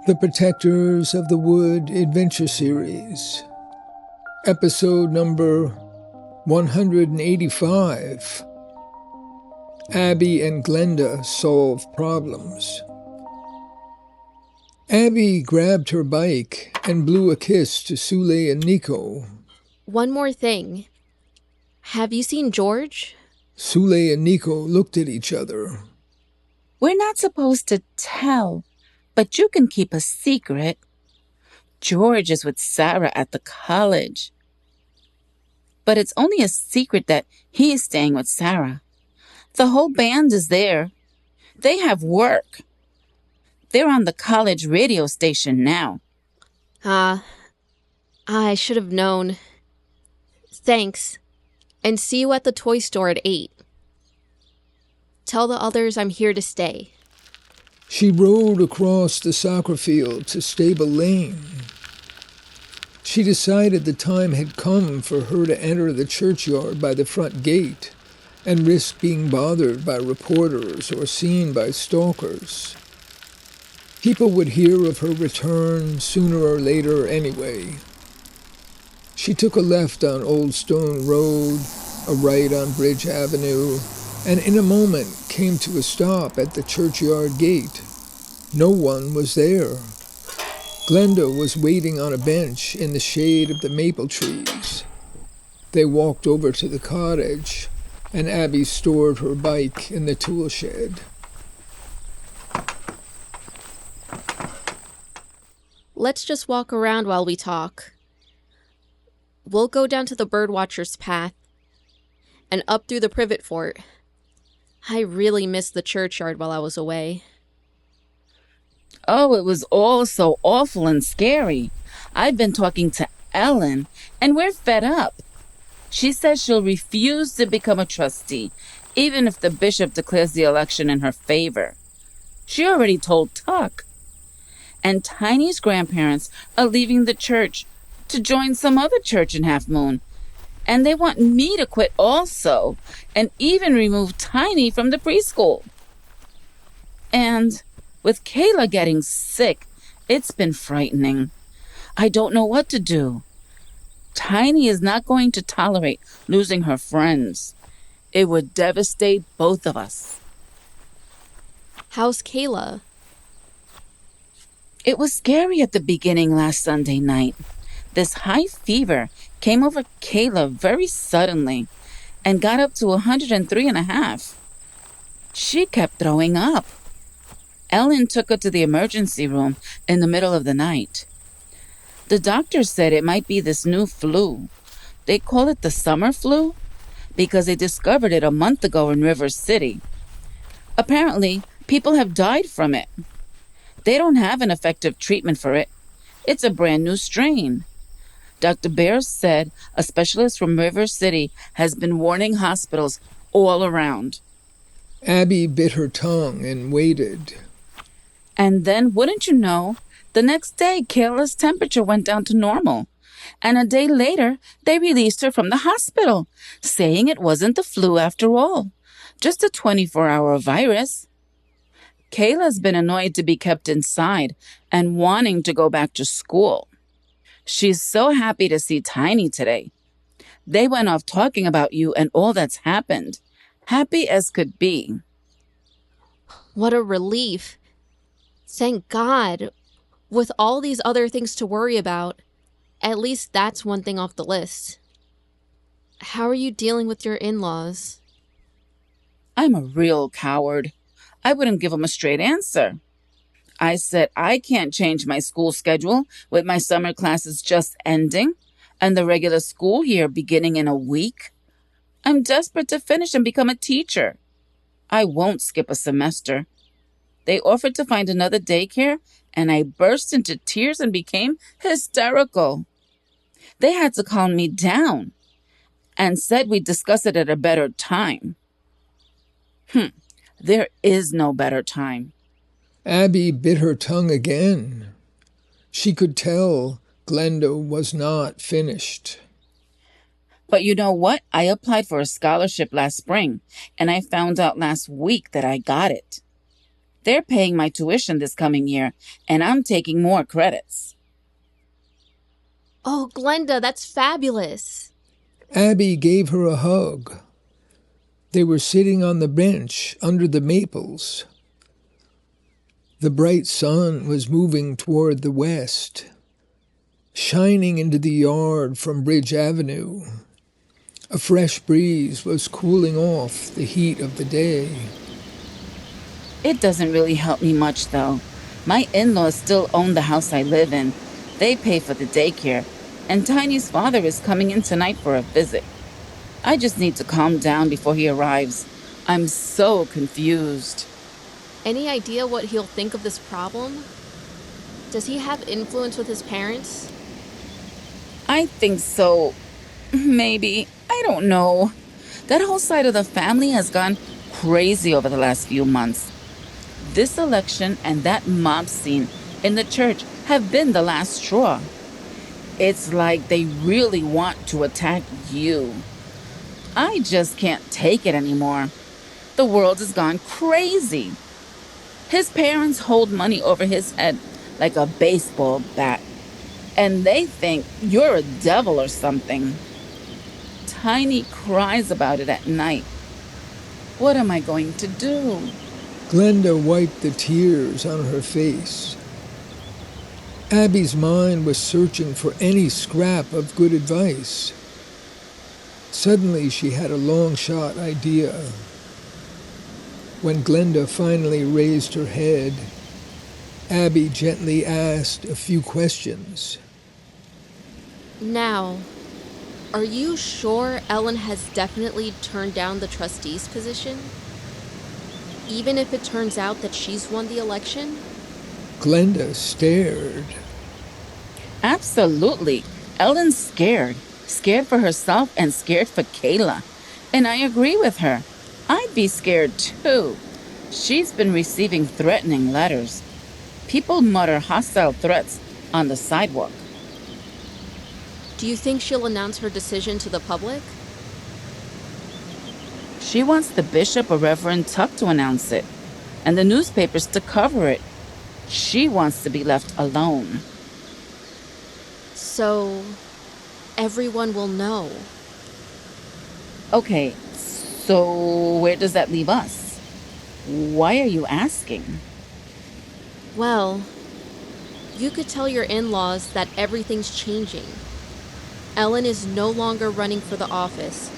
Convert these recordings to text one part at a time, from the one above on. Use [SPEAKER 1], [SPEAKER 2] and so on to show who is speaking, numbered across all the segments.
[SPEAKER 1] The Protectors of the Wood Adventure Series, episode number 185, Abby and Glenda Solve Problems. Abby grabbed her bike and blew a kiss to Sulay and Nico.
[SPEAKER 2] One more thing. Have you seen George?
[SPEAKER 1] Sulay and Nico looked at each other.
[SPEAKER 3] We're not supposed to tell, but you can keep a secret. George is with Sarah at the college. But it's only a secret that he is staying with Sarah. The whole band is there. They have work. They're on the college radio station now.
[SPEAKER 2] I should have known. Thanks. And see you at the toy store at 8. Tell the others I'm here to stay.
[SPEAKER 1] She rode across the soccer field to Stable Lane. She decided the time had come for her to enter the churchyard by the front gate and risk being bothered by reporters or seen by stalkers. People would hear of her return sooner or later anyway. She took a left on Old Stone Road, a right on Bridge Avenue, and in a moment came to a stop at the churchyard gate. No one was there. Glenda was waiting on a bench in the shade of the maple trees. They walked over to the cottage, and Abby stored her bike in the tool shed.
[SPEAKER 2] Let's just walk around while we talk. We'll go down to the birdwatcher's path and up through the privet fort. I really missed the churchyard while I was away.
[SPEAKER 3] Oh, it was all so awful and scary. I've been talking to Ellen, and we're fed up. She says she'll refuse to become a trustee, even if the bishop declares the election in her favor. She already told Tuck. And Tiny's grandparents are leaving the church to join some other church in Half Moon. And they want me to quit also, and even remove Tiny from the preschool. And with Kayla getting sick, it's been frightening. I don't know what to do. Tiny is not going to tolerate losing her friends. It would devastate both of us.
[SPEAKER 2] How's Kayla?
[SPEAKER 3] It was scary at the beginning last Sunday night. This high fever came over Kayla very suddenly and got up to 103.5. She kept throwing up. Ellen took her to the emergency room in the middle of the night. The doctor said it might be this new flu. They call it the summer flu because they discovered it a month ago in River City. Apparently, people have died from it. They don't have an effective treatment for it. It's a brand new strain. Dr. Baez said a specialist from River City has been warning hospitals all around.
[SPEAKER 1] Abby bit her tongue and waited.
[SPEAKER 3] And then, wouldn't you know, the next day Kayla's temperature went down to normal. And a day later, they released her from the hospital, saying it wasn't the flu after all, just a 24-hour virus. Kayla's been annoyed to be kept inside and wanting to go back to school. She's so happy to see Tiny today. They went off talking about you and all that's happened. Happy as could be.
[SPEAKER 2] What a relief. Thank God. With all these other things to worry about, at least that's one thing off the list. How are you dealing with your in-laws?
[SPEAKER 3] I'm a real coward. I wouldn't give them a straight answer. I said I can't change my school schedule with my summer classes just ending and the regular school year beginning in a week. I'm desperate to finish and become a teacher. I won't skip a semester. They offered to find another daycare, and I burst into tears and became hysterical. They had to calm me down and said we'd discuss it at a better time. There is no better time.
[SPEAKER 1] Abby bit her tongue again. She could tell Glenda was not finished.
[SPEAKER 3] But you know what? I applied for a scholarship last spring, and I found out last week that I got it. They're paying my tuition this coming year, and I'm taking more credits.
[SPEAKER 2] Oh, Glenda, that's fabulous.
[SPEAKER 1] Abby gave her a hug. They were sitting on the bench under the maples. The bright sun was moving toward the west, shining into the yard from Bridge Avenue. A fresh breeze was cooling off the heat of the day.
[SPEAKER 3] It doesn't really help me much, though. My in-laws still own the house I live in. They pay for the daycare, and Tiny's father is coming in tonight for a visit. I just need to calm down before he arrives. I'm so confused.
[SPEAKER 2] Any idea what he'll think of this problem? Does he have influence with his parents?
[SPEAKER 3] I think so. Maybe. I don't know. That whole side of the family has gone crazy over the last few months. This election and that mob scene in the church have been the last straw. It's like they really want to attack you. I just can't take it anymore. The world has gone crazy. His parents hold money over his head like a baseball bat, and they think you're a devil or something. Tiny cries about it at night. What am I going to do?
[SPEAKER 1] Glenda wiped the tears on her face. Abby's mind was searching for any scrap of good advice. Suddenly she had a long-shot idea. When Glenda finally raised her head, Abby gently asked a few questions.
[SPEAKER 2] Now, are you sure Ellen has definitely turned down the trustee's position? Even if it turns out that she's won the election?
[SPEAKER 1] Glenda stared.
[SPEAKER 3] Absolutely. Ellen's scared. Scared for herself and scared for Kayla. And I agree with her. I'd be scared too. She's been receiving threatening letters. People mutter hostile threats on the sidewalk.
[SPEAKER 2] Do you think she'll announce her decision to the public?
[SPEAKER 3] She wants the bishop or Reverend Tuck to announce it, and the newspapers to cover it. She wants to be left alone.
[SPEAKER 2] So, everyone will know.
[SPEAKER 3] Okay, so where does that leave us? Why are you asking?
[SPEAKER 2] Well, you could tell your in-laws that everything's changing. Ellen is no longer running for the office,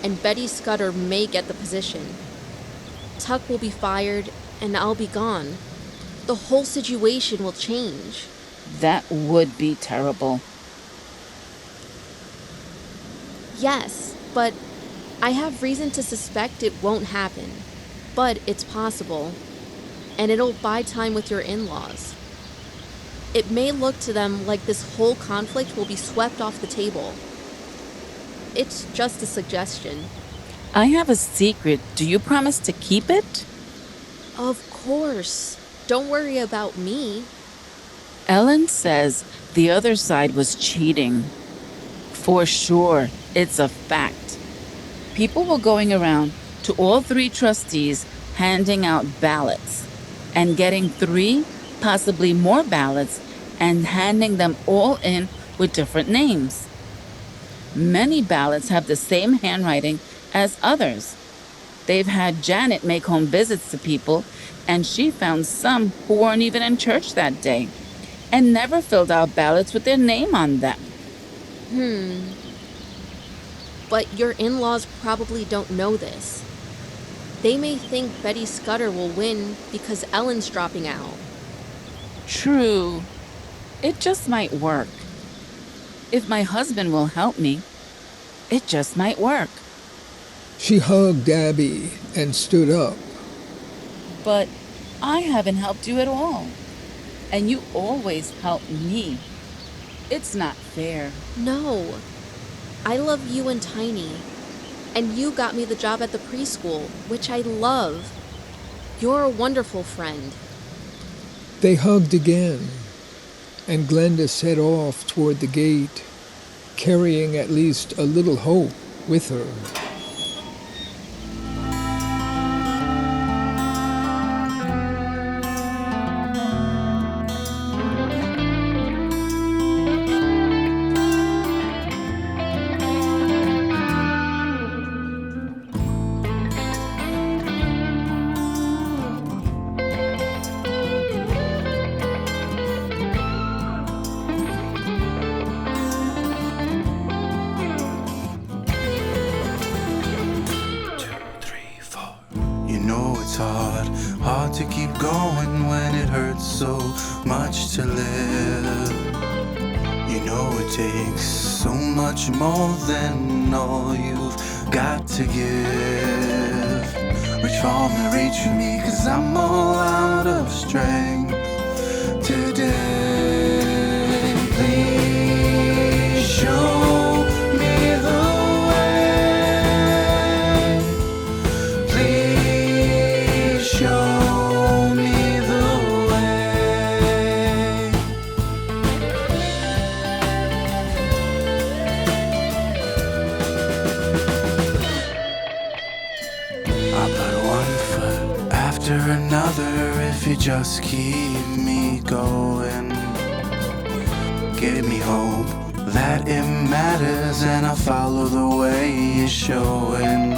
[SPEAKER 2] and Betty Scudder may get the position. Tuck will be fired, and I'll be gone. The whole situation will change.
[SPEAKER 3] That would be terrible.
[SPEAKER 2] Yes, but I have reason to suspect it won't happen. But it's possible, and it'll buy time with your in-laws. It may look to them like this whole conflict will be swept off the table. It's just a suggestion.
[SPEAKER 3] I have a secret. Do you promise to keep it?
[SPEAKER 2] Of course. Don't worry about me.
[SPEAKER 3] Ellen says the other side was cheating. For sure, it's a fact. People were going around to all 3 trustees handing out ballots and getting 3, possibly more ballots and handing them all in with different names. Many ballots have the same handwriting as others. They've had Janet make home visits to people, and she found some who weren't even in church that day and never filled out ballots with their name on them.
[SPEAKER 2] But your in-laws probably don't know this. They may think Betty Scudder will win because Ellen's dropping out.
[SPEAKER 3] True. It just might work. If my husband will help me, it just might work.
[SPEAKER 1] She hugged Abby and stood up.
[SPEAKER 3] But I haven't helped you at all. And you always help me. It's not fair.
[SPEAKER 2] No. I love you and Tiny. And you got me the job at the preschool, which I love. You're a wonderful friend.
[SPEAKER 1] They hugged again, and Glenda set off toward the gate, carrying at least a little hope with her.
[SPEAKER 4] so much to live. You know it takes so much more than all you've got to give. Reach for me, reach for me, 'cause I'm all out of strength today. Please show me the way. Please show me the way. I put one foot after another if you just keep me going. Give me hope that it matters, and I'll follow the way you're showing.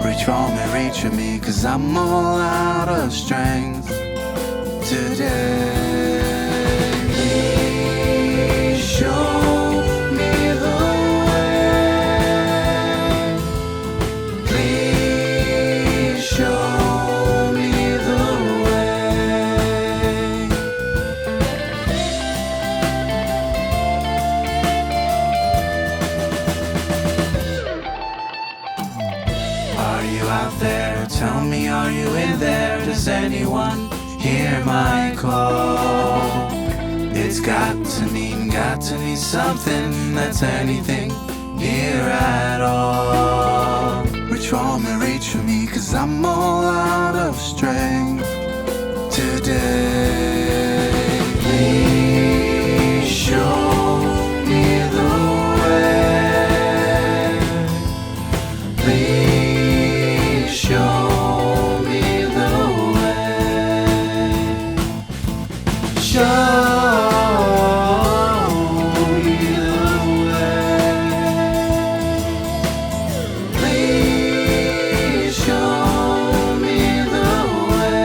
[SPEAKER 4] Reach for me, 'cause I'm all out of strength today. Please show me the way. Please show me the way. Are you out there? Tell me, are you in there? Does anyone hear my call? It's got to mean something that's anything here at all. Reach for me, 'cause I'm all out of strength today. Please show me the way. Please show me the way. Show me the way. Please show me the way.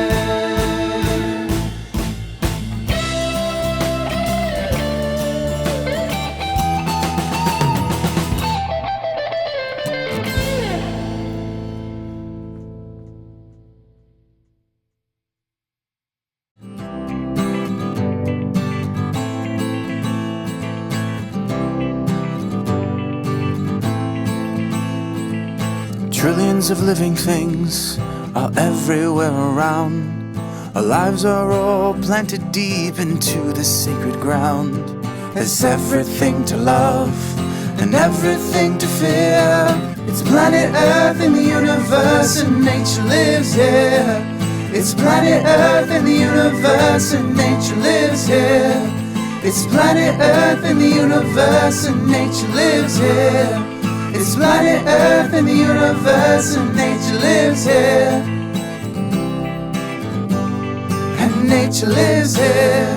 [SPEAKER 4] Trillions of living things are everywhere around. Our lives are all planted deep into the sacred ground. There's everything to love and everything to fear. It's planet Earth in the universe and nature lives here. It's planet Earth in the universe and nature lives here. It's planet Earth in the universe and nature lives here. It's planet Earth in the universe and nature lives here. And nature lives here.